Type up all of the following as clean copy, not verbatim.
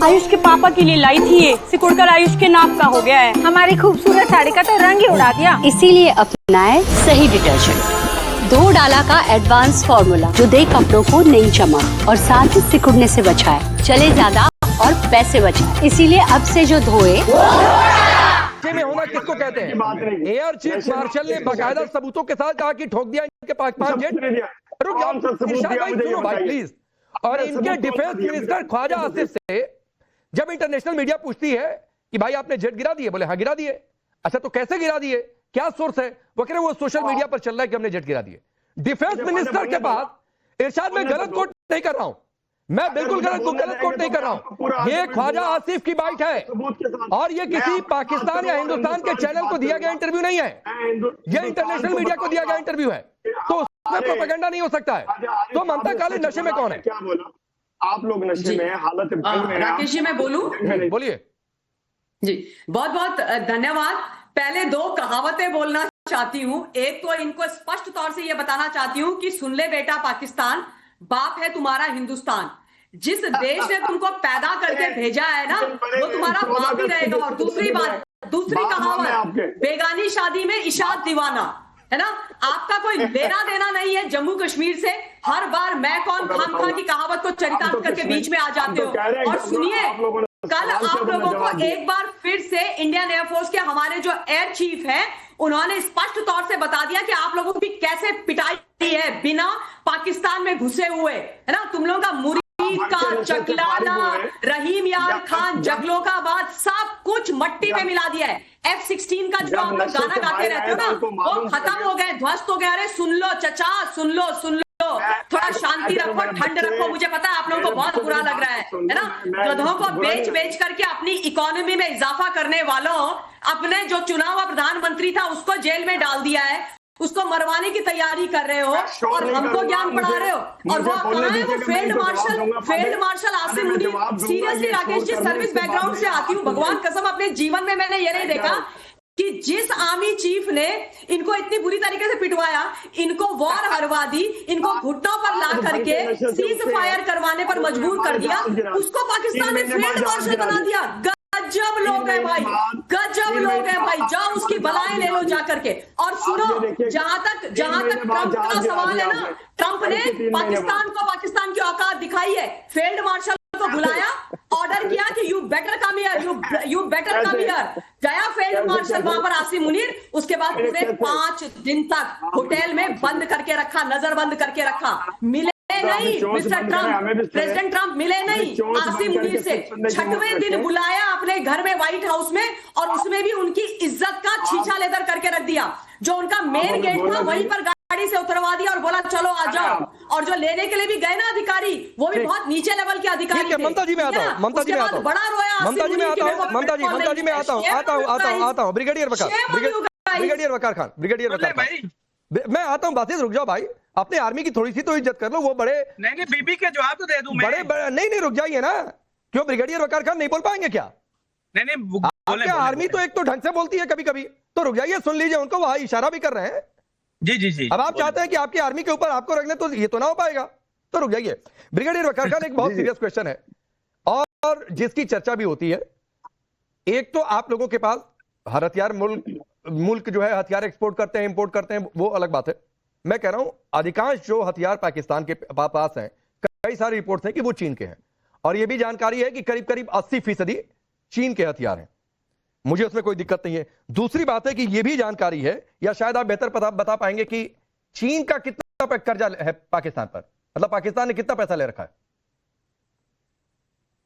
आयुष के पापा के लिए लाई थी ये, सिकुड़कर आयुष के नाक का हो गया है। हमारी खूबसूरत साड़ी का तो रंग ही उड़ा दिया। इसीलिए अपनाए सही डिटर्जेंट, 2 डाला का एडवांस फॉर्मूला जो दे कपड़ों को नई चमक और साथ ही सिकुड़ने से बचाए, चले ज्यादा और पैसे बचाए। इसीलिए अब से जो धोए में होना किसको कहते हैं? एयर चीफ मार्शल ने बाकायदा सबूतों के साथ कहा कि ठोक दिया इनके पास जेट। रुक जाओ इरशाद भाई, सुनो भाई प्लीज। और इनके डिफेंस मिनिस्टर ख्वाजा आसिफ से जब इंटरनेशनल मीडिया पूछती है कि भाई आपने जेट गिरा दिए, बोले हाँ गिरा दिए। अच्छा तो कैसे गिरा दिए, क्या सोर्स है? वो कह रहे वो सोशल मीडिया पर चल रहा है कि हमने जेट गिरा दिए। डिफेंस मिनिस्टर के पास इरशाद में गलत कोट नहीं कर रहा हूं, मैं बिल्कुल गलत कोट नहीं कर रहा हूं। ये ख्वाजा आसिफ की बाइट है और ये किसी पाकिस्तान या हिंदुस्तान के चैनल को दिया गया इंटरव्यू नहीं है, ये इंटरनेशनल मीडिया को दिया गया इंटरव्यू है, तो उसमें प्रोपेगेंडा नहीं हो सकता है। तो ममता काली नशे में कौन है? क्या बोला आप लोग नशे में, हालत राकेश जी मैं बोलूं? बोलिए जी, बहुत बहुत धन्यवाद। पहले 2 कहावतें बोलना चाहती हूँ। एक तो इनको स्पष्ट तौर से ये बताना चाहती हूँ कि सुन ले बेटा पाकिस्तान, बाप है तुम्हारा हिंदुस्तान। जिस देश ने तुमको पैदा करके भेजा है ना, वो तुम्हारा बाप ही रहेगा। और दूसरी बात, दूसरी कहावत, बेगानी शादी में इशाद दीवाना, है ना? आपका कोई लेना देना नहीं है जम्मू कश्मीर से। हर बार मैं कौन खाम खा की कहावत को चरितार्थ करके बीच में आ जाते हो। और सुनिए, कल आप लोगों को एक बार फिर से इंडियन एयरफोर्स के हमारे जो एयर चीफ है, उन्होंने स्पष्ट तौर से बता दिया कि आप लोगों की कैसे पिटाई है बिना पाकिस्तान में घुसे हुए, है ना? तुम लोगों का मुरीद का चकलाना, रहीम यार खान, जगलों का बात, सब कुछ मट्टी में मिला दिया है। F-16 का जो आप लोग गाना गाते रहते हो ना, वो खत्म हो गए, ध्वस्त हो गए। अरे सुन लो चचा, सुन लो थोड़ा शांति रखो, ठंड रखो। मुझे पता है आप लोगों को बहुत बुरा लग रहा है ना? गधों को बेच करके अपनी इकोनॉमी में इजाफा करने वालों, अपने जो चुना हुआ प्रधानमंत्री था उसको जेल में डाल दिया है, उसको मरवाने की तैयारी कर रहे हो और हमको ज्ञान पढ़ा रहे हो। और वो कहाँ है? वो field marshal Asim Munir. Seriously Rakesh ji, service background से आती हूँ, भगवान कसम अपने जीवन में मैंने ये नहीं देखा कि जिस आर्मी चीफ ने इनको इतनी बुरी तरीके से पिटवाया, इनको वॉर हरवा दी, इनको घुटनों पर ला करके सीज फायर करवाने पर मजबूर कर दिया, उसको पाकिस्तान ने फील्ड मार्शल बना दिया। गजब लोग हैं भाई, गजब लोग हैं भाई। जाओ उसकी बलाएं ले लो जा करके। और सुनो, जहां तक ट्रंप का सवाल है ना, ट्रंप ने पाकिस्तान की औकात दिखाई है। फील्ड मार्शल को बुलाया, ऑर्डर किया कि you better come here, you better come here. गया फील्ड मार्शल वहां पर आसिम मुनीर। उसके बाद पूरे 5 दिन तक होटल में बंद करके रखा, नजरबंद करके रखा। मिले नहीं मिस्टर ट्रंप, प्रेसिडेंट ट्रंप मिले नहीं आसिम मुनीर से। 6वें दिन बुलाया अपने घर में, व्हाइट हाउस में, और उसमें भी उनकी इज्जत का छीछा लेदर करके रख दिया। जो उनका मेन गेट था वहीं पर गाड़ी से उतरवा दिया और बोला चलो आ जाओ। और जो लेने के लिए भी गए ना अधिकारी, वो भी बहुत नीचे लेवल के अधिकारी थे। ममता जी में आता हूँ, बड़ा रोया। ममता जी में आता हूँ। ब्रिगेडियर वकार खान, मैं आता हूँ। बात रुक जाओ भाई, अपने आर्मी की थोड़ी सी तो इज्जत कर लो। वो बड़े नहीं बीबी के जवाब तो दे दूं मैं। बड़े नहीं रुक जाइए ना। क्यों ब्रिगेडियर वकार खान नहीं बोल पाएंगे क्या? नहीं आपके आर्मी तो एक तो ढंग से बोलती है कभी कभी, तो रुक जाइए, सुन लीजिए उनको, वहां इशारा भी कर रहे हैं। जी अब आप चाहते हैं कि आपकी आर्मी के ऊपर आपको रखने, तो ये तो ना हो पाएगा, तो रुक जाइए। ब्रिगेडियर वकार खान, एक बहुत सीरियस क्वेश्चन है और जिसकी चर्चा भी होती है। एक तो आप लोगों के पास हर हथियार, मुल्क जो है हथियार एक्सपोर्ट करते हैं, इंपोर्ट करते हैं, वो अलग बात है। मैं कह रहा हूं अधिकांश जो हथियार पाकिस्तान के पास हैं, कई सारी रिपोर्ट्स हैं कि वो चीन के हैं, और ये भी जानकारी है कि करीब करीब 80% चीन के हथियार हैं। मुझे उसमें कोई दिक्कत नहीं है। दूसरी बात है कि यह भी जानकारी है, या शायद आप बेहतर बता पाएंगे, कि चीन का कितना कर्जा है पाकिस्तान पर, मतलब पाकिस्तान ने कितना पैसा ले रखा है?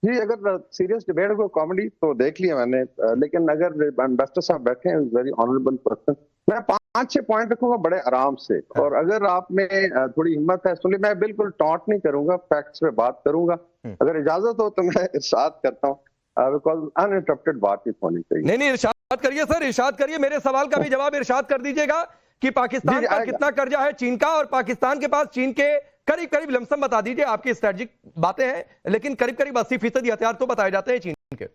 जी, अगर सीरियस डिबेट को कॉमेडी तो देख लिया मैंने, लेकिन अगर एम्बेसडर साहब बैठे हैं, वेरी ऑनरेबल पर्सन, मैं 5-6 पॉइंट रखूंगा बड़े आराम से। और अगर आप में थोड़ी हिम्मत है, सुनिए, मैं बिल्कुल टॉन्ट नहीं करूंगा, फैक्ट्स पे बात करूंगा। अगर इजाजत हो तो मैं इरशाद करता हूँ, बिकॉज अनइंटरप्टेड बातचीत होनी चाहिए। नहीं इरशाद करिए सर, इरशाद करिए। मेरे सवाल का भी जवाब इरशाद कर दीजिएगा कि पाकिस्तान का कितना कर्जा है चीन का, और पाकिस्तान के पास चीन के करीब करीब लमसम बता दीजिए। आपकी स्ट्रेटेजिक बातें हैं, लेकिन करीब करीब 80% हथियार तो बताए जाते हैं चीन के।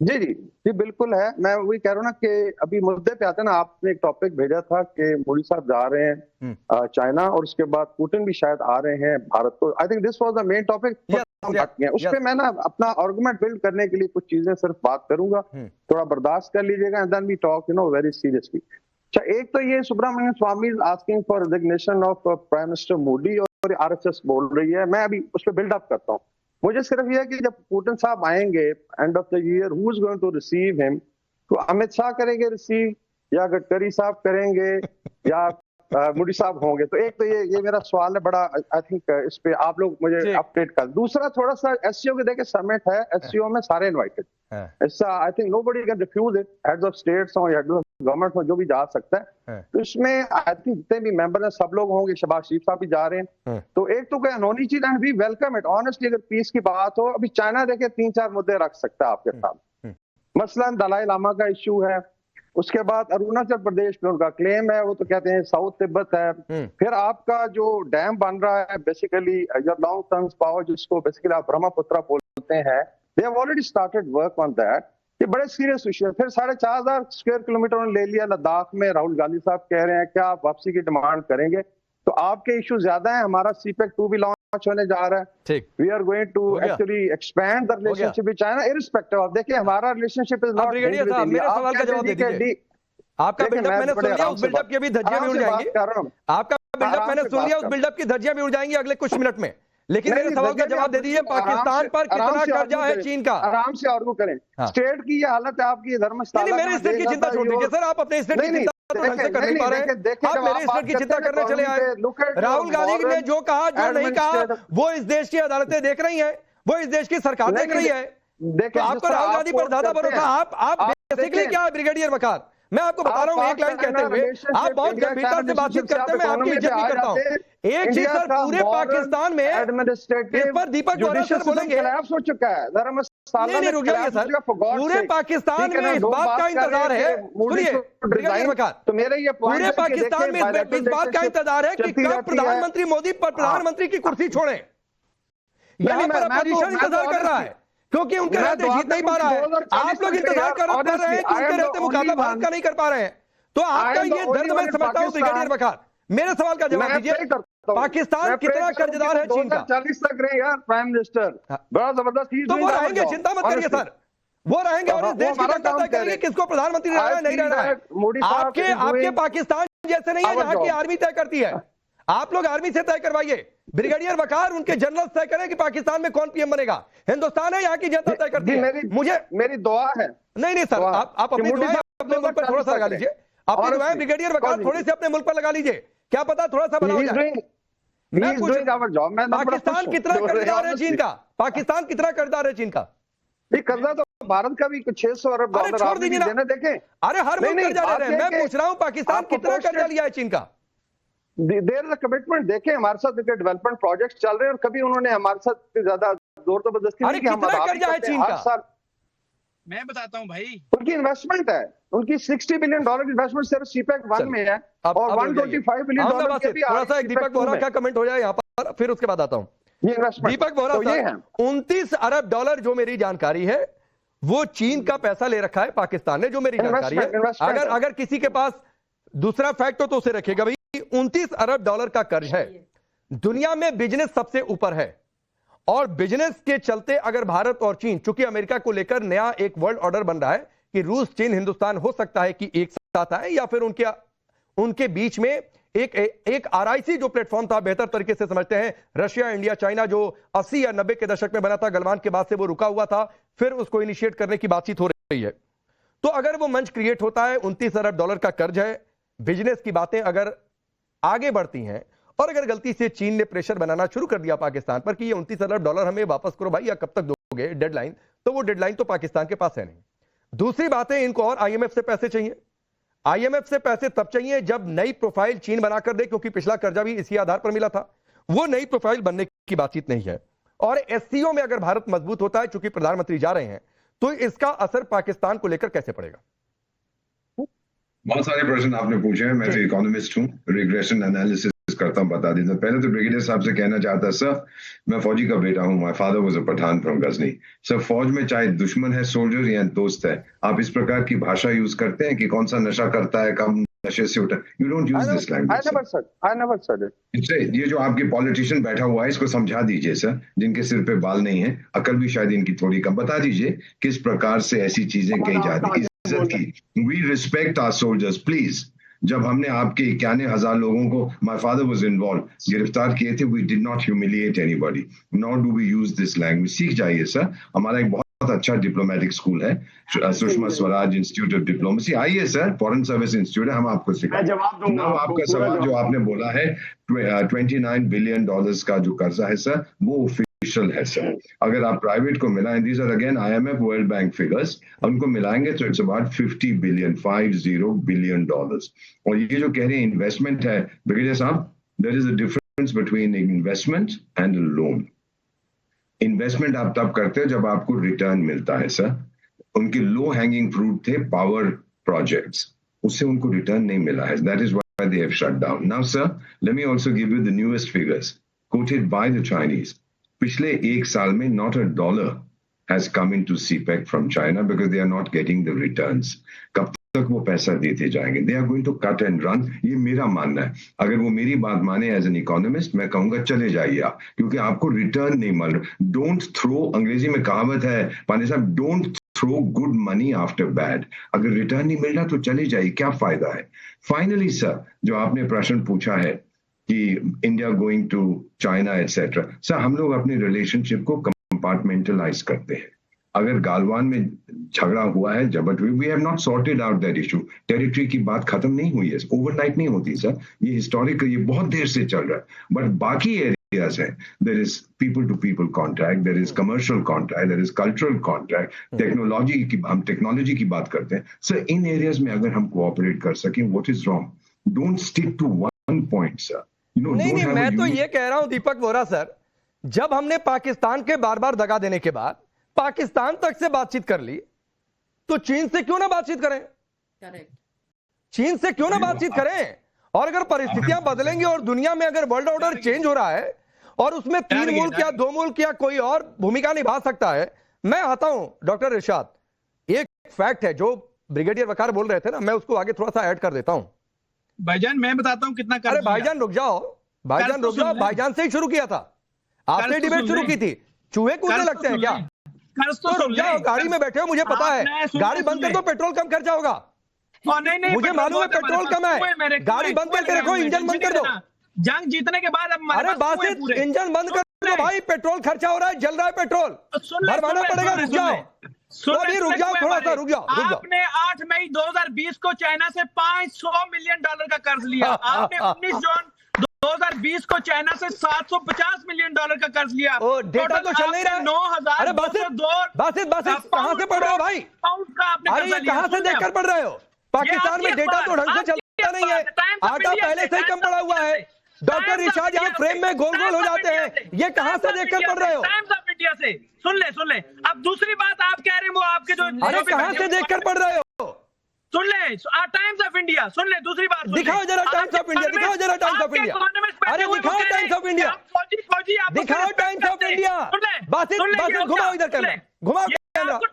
जी बिल्कुल है। मैं वही कह रहा हूँ ना कि अभी मुद्दे पे आते हैं ना, आपने एक टॉपिक भेजा था कि मोदी साहब जा रहे हैं चाइना, और उसके बाद पुतिन भी शायद आ रहे हैं भारत को। I think this was the main topic. बाकी हैं। उस पे मैं ना अपना आर्गुमेंट बिल्ड करने के लिए कुछ चीजें सिर्फ बात करूंगा, थोड़ा बर्दाश्त कर लीजिएगा, and then we talk very seriously. अच्छा, एक तो ये Subramanian Swamy asking for resignation of prime minister Modi और आरएसएस बोल रही है, मैं अभी उस पर बिल्डअप करता हूँ। मुझे सिर्फ ये है कि जब पुतिन साहब आएंगे end of the year, who is going to receive him? तो अमित शाह करेंगे रिसीव, या गडकरी साहब करेंगे, या मोदी साहब होंगे? तो एक तो ये मेरा सवाल है बड़ा, आई थिंक इस पे आप लोग मुझे अपडेट कर। दूसरा, थोड़ा सा एससीओ के देखे समिट है, एससीओ में सारे इनवाइटेड, ऐसा I think nobody can refuse it, heads of states हो या हेड्स ऑफ गवर्नमेंट हो, जो भी जा सकता है। तो इसमें आई थिंक जितने भी मेंबर हैं सब लोग होंगे, शहबाज शरीफ साहब भी जा रहे हैं। तो एक तो कोई अनहोनी चीज, and we welcome it honestly. अगर पीस की बात हो, अभी चाइना देखे 3-4 मुद्दे रख सकता है आपके सामने, मसलन दलाई लामा का इश्यू है, उसके बाद अरुणाचल प्रदेश में उनका क्लेम है, वो तो कहते हैं साउथ तिब्बत है। फिर आपका जो डैम बन रहा है basically your long term power, जिसको बेसिकली आप ब्रह्मपुत्रा बोलते हैं, they have already started work on that. ये बड़े सीरियस इशू है। फिर 4,500 स्क्वायर किलोमीटर उन्होंने ले लिया लद्दाख में, राहुल गांधी साहब कह रहे हैं क्या आप वापसी की डिमांड करेंगे? तो आपके इशू ज्यादा है। हमारा सीपेक 2 भी लॉन्च होने जा रहा है, we are going to actually expand the relationship with China irrespective of, देखिए हमारा रिलेशनशिप इज नॉट। ब्रिगेडियर साहब, मेरे सवाल का जवाब दे दीजिए। आपका बिल्डअप मैंने सुन लिया, उस बिल्डअप की भी धज्जियां भी उड़ जाएंगी। आपका बिल्डअप मैंने सुन लिया, उस बिल्डअप की धज्जियां भी उड़ जाएंगी अगले कुछ मिनट में, लेकिन मेरे सवाल का जवाब दे दीजिए। पाकिस्तान पर कितना कर्जा है चीन का? आराम से आर्गू करें। स्टेट की ये हालत है आपकी, धर्मस्थल। मेरे स्टेट की चिंता छोड़ दीजिए सर, आप अपने स्टेट की चिंता तो ढंग से कर नहीं पा रहे हैं। आप मेरे स्टेट की चिंता करने चले आए। राहुल गांधी ने जो कहा जो नहीं कहा वो इस देश की अदालतें देख रही हैं, वो इस देश की सरकार देख रही है। तो आपको राहुल गांधी पर ज्यादा भरोसा? आप बेसिकली क्या है ब्रिगेडियर वकार? मैं आपको बता रहा हूँ एक लाइन कहते हुए आप बहुत गंभीरता से बातचीत करते हैं, मैं आपकी इज्जत नहीं करता हूँ। एक चीज सर, पूरे पाकिस्तान में इस पर दीपक बोहरा सर बोलेंगे, हो चुका है नहीं रुक जाइए सर, पूरे पाकिस्तान में इस बात का इंतजार है, सुनिए ब्रिगेडियर वकार, तो मेरे ये पूरे पाकिस्तान में इस बात का इंतजार है कि कब प्रधानमंत्री मोदी पर प्रधानमंत्री की कुर्सी छोड़े। यहाँ पर अपोजिशन इंतजार कर रहा है क्योंकि उनके रहते जीत नहीं पा रहा है। आप लोग इंतजार कर रहे हैं कि उनके रहते मुकाबला भारत का नहीं कर पा रहे हैं। तो आपका ये दर्द मैं समझता हूँ ब्रिगेडियर वकार। मेरे सवाल का जवाब दीजिए, पाकिस्तान कितना कर्जदार है चीन का? 2040 तक रहे यार प्राइम मिनिस्टर, बड़ा जबरदस्त। तो वो रहेंगे, चिंता मत करिए सर, वो रहेंगे और इस देश की जनता तय करेगी किसको प्रधानमंत्री रहना है नहीं रहना है। आपके पाकिस्तान जैसे नहीं है जहां की आर्मी तय करती है। आप लोग आर्मी से तय करवाइए, ब्रिगेडियर वकार उनके जनरल तय करें कि पाकिस्तान में कौन पीएम बनेगा। हिंदुस्तान है, यहाँ की जनता तय करती है। मुझे मेरी दुआ है। नहीं सर, आप अपनी दुआएं अपने मुल्क पर थोड़ा सा लगा लीजिए। अपनी दुआएं ब्रिगेडियर वकार थोड़ी सी अपने मुल्क पर लगा लीजिए, क्या पता थोड़ा सा बनाओ जाए। पाकिस्तान कितना कर्जदार है चीन का? पाकिस्तान कितना कर्जदार है चीन का? कर्जा तो भारत का भी 600 अरब डॉलर छोड़ दीजिए ना, देखें। अरे हर मुल्क कर्जा ले रहे हैं, मैं पूछ रहा हूँ पाकिस्तान कितना कर्जा लिया है चीन का? There is a commitment. देखें हमारे साथ डेवलपमेंट प्रोजेक्ट्स चल रहे हैं और कभी उन्होंने हमारे साथ ज्यादा जोर जबरदस्ती नहीं की। कितना कर्जा है चीन का? मैं बताता हूँ भाई, उनकी इन्वेस्टमेंट है, उनकी $60 बिलियन इन्वेस्टमेंट सिर्फ सीपेक 1 में है और $125 बिलियन थोड़ा सा एक दीपक बोहरा का कमेंट हो जाए यहाँ पर, फिर उसके बाद आता हूँ। दीपक बोहरा साहब, 29 अरब डॉलर जो मेरी जानकारी है वो चीन का पैसा ले रखा है पाकिस्तान ने, जो मेरी जानकारी है। अगर किसी के पास दूसरा फैक्ट हो तो उसे रखेगा। भाई 29 अरब डॉलर का कर्ज है, दुनिया में बिजनेस सबसे ऊपर है और बिजनेस के चलते अगर भारत और चीन, चूंकि अमेरिका को लेकर नया एक वर्ल्ड ऑर्डर बन रहा है कि रूस चीन हिंदुस्तान हो सकता है कि एक साथ आए या फिर उनके बीच में एक आरआईसी जो प्लेटफॉर्म था, बेहतर तरीके से समझते हैं रशिया इंडिया चाइना, जो 80 या 90 के दशक में बना था, गलवान के बाद से वो रुका हुआ था, फिर उसको इनिशिएट करने की बातचीत हो रही है। तो अगर वो मंच क्रिएट होता है, 29 अरब डॉलर का कर्ज है, बिजनेस की बातें अगर आगे बढ़ती हैं और अगर गलती से चीन ने प्रेशर बनाना शुरू कर दिया पाकिस्तान पर कि ये 29 अरब डॉलर हमें वापस करो भाई, या कब तक दोगे डेडलाइन, तो वो डेडलाइन तो पाकिस्तान के पास है नहीं। दूसरी बात है, इनको और आईएमएफ से पैसे चाहिए। आईएमएफ से पैसे तब चाहिए जब नई प्रोफाइल चीन बनाकर दे, क्योंकि पिछला कर्जा भी इसी आधार पर मिला था। वो नई प्रोफाइल बनने की बातचीत नहीं है। और एससीओ में अगर भारत मजबूत होता है, चूंकि प्रधानमंत्री जा रहे हैं, तो इसका असर पाकिस्तान को लेकर कैसे पड़ेगा? बहुत सारे प्रश्न आपने पूछे हैं। मैं तो इकोनॉमिस्ट हूँ, रिग्रेशन एनालिसिस करता हूँ, बता देता हूँ। पहले तो ब्रिगेडियर साहब से कहना चाहता सर, मैं फौजी का बेटा हूँ, my father was a Pathan from Ghazni. Sir, फौज में चाहे दुश्मन है सोल्जर या दोस्त है, आप इस प्रकार की भाषा यूज करते हैं कि कौन सा नशा करता है, कम नशे से उठा, you don't use this language. I never said it. इससे ये जो आपके पॉलिटिशियन बैठा हुआ है इसको समझा दीजिए सर, जिनके सिर पे बाल नहीं है, अकल भी शायद इनकी थोड़ी कम, बता दीजिए किस प्रकार से ऐसी चीजें कही जाती। इज्जत की, we respect our soldiers please. जब हमने आपके 91,000 लोगों को, माय फादर वाज इन्वॉल्व, गिरफ्तार किए थे, we did not humiliate anybody, not do we use this language. सीख जाइए सर, हमारा एक बहुत अच्छा डिप्लोमेटिक स्कूल है, Sushma Swaraj institute of diplomacy, आइए सर, फॉरेन सर्विस इंस्टीट्यूट है, हम आपको सिखाएंगे। आपका सवाल जो आपने बोला है 29 बिलियन डॉलर्स का जो कर्जा है सर, वो ऑफिशियल है सर। अगर आप प्राइवेट को मिलाएं, these are again IMF world bank figures, उनको मिलाएंगे तो इट्स अबाउट 50 बिलियन डॉलर्स। और ये जो कह रहे हैं इन्वेस्टमेंट है, ब्रिगेडियर साहब, there is a difference between investment and loan. Investment आप तब करते हैं जब आपको रिटर्न मिलता है सर। उनके लो हैंगिंग फ्रूट थे पावर प्रोजेक्ट्स, उससे उनको रिटर्न नहीं मिला है, that is why they have shut down. Now sir, let me also give you the newest figures quoted by the Chinese. पिछले एक साल में not a dollar has come into CPEC from China because they are not getting the returns. कब तक वो पैसा देते जाएंगे? They are going to cut and run, ये मेरा मानना है। अगर वो मेरी बात माने एज एन इकोनॉमिस्ट, मैं कहूंगा चले जाइए आप, क्योंकि आपको रिटर्न नहीं मिल रहा। डोंट थ्रो, अंग्रेजी में कहावत है पांडे साहब, don't throw good money after bad. अगर रिटर्न नहीं मिल रहा तो चले जाइए, क्या फायदा है। फाइनली सर, जो आपने प्रश्न पूछा है कि India going to China etcetera, sir हम लोग अपने रिलेशनशिप को कंपार्टमेंटलाइज करते हैं। अगर गालवान में झगड़ा हुआ है, जबरदस्ती, we have not sorted out that issue. Territory की बात खत्म नहीं हुई है, ओवरनाइट नहीं होती सर, ये हिस्टोरिक, ये बहुत देर से चल रहा है। बट बाकी एरियाज है, there is people to people contract, there is commercial contract, there is cultural contract, technology की, हम टेक्नोलॉजी की बात करते हैं सर। इन एरियाज में अगर हम कोऑपरेट कर सकें, what is wrong? Don't stick to one point sir. नहीं, मैं तो ये कह रहा हूं दीपक वोरा सर, जब हमने पाकिस्तान के बार बार दगा देने के बाद पाकिस्तान तक से बातचीत कर ली, तो चीन से क्यों ना बातचीत करें? चीन से क्यों ना बातचीत करें? और अगर परिस्थितियां बदलेंगी और दुनिया में अगर वर्ल्ड ऑर्डर चेंज हो रहा है और उसमें 3 मुल्क या 2 मुल्क या कोई और भूमिका निभा सकता है, मैं आता हूं डॉक्टर इरशाद, एक फैक्ट है जो ब्रिगेडियर वकार बोल रहे थे ना, मैं उसको आगे थोड़ा सा ऐड कर देता हूं। भाईजान मैं बताता हूं कितना कर। अरे भाईजान रुक जाओ, भाईजान रुक जाओ, भाईजान से ही शुरू किया था, आपने डिबेट शुरू की थी। चूहे कूदने लगते हैं क्या? तो रुक जाओ, गाड़ी में बैठे हो, मुझे पता है, गाड़ी बंद कर दो, पेट्रोल कम खर्चा होगा। नहीं, मुझे मालूम है पेट्रोल कम है, गाड़ी बंद करके रखो, इंजन बंद कर दो। जंग जीतने के बाद अब अरे बासित, इंजन बंद कर दो भाई, पेट्रोल खर्चा हो रहा है, जल रहा है पेट्रोल, भरवाना पड़ेगा। रुक जाओ, रुक जाओ, थोड़ा सा रुक जाओ। आपने 8 मई 2020 को चाइना से $500 मिलियन का कर्ज लिया। आपने 19 जून 2020 को चाइना से $750 मिलियन का कर्ज लिया। डेटा तो चल नहीं रहा है। 9,000। अरे बासित कहां से पढ़ रहे हो भाई? अरे ये कहां से देखकर पढ़ रहे हो? पाकिस्तान में डेटा तो ढंग से चलता नहीं है, आटा पहले से ही कम पड़ा हुआ है। डॉक्टर इरशाद यहाँ फ्रेम में गोल गोल हो जाते हैं, ये कहां से देखकर पढ़ रहे हो? टाइम्स ऑफ इंडिया से सुन ले। अब दूसरी बात आप कह रहे हैं वो आपके जो, अरे कहां से देखकर पढ़ रहे हो? सुन ले, टाइम्स ऑफ इंडिया सुन ले। दूसरी बात दिखाओ जरा टाइम्स ऑफ इंडिया, दिखाओ जरा टाइम्स ऑफ इंडिया। अरे दिखाओ टाइम्स ऑफ इंडिया, फौजी दिखाओ टाइम्स ऑफ इंडिया। बासित घुमाओ इधर, कर घुमाओ।